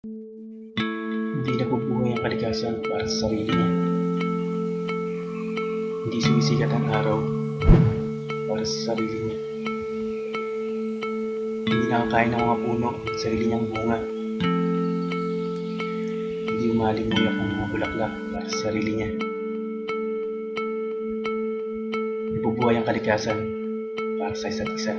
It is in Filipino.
Hindi nabubuhay ang kalikasan para sa sarili niya. Hindi sumisikat ang araw para sa sarili niya. Hindi nakakain ng mga puno ang sarili niyang bunga. Hindi umalimuyak ang mga bulaklak para sa sarili niya. Nabubuhay ang kalikasan para sa isa't isa.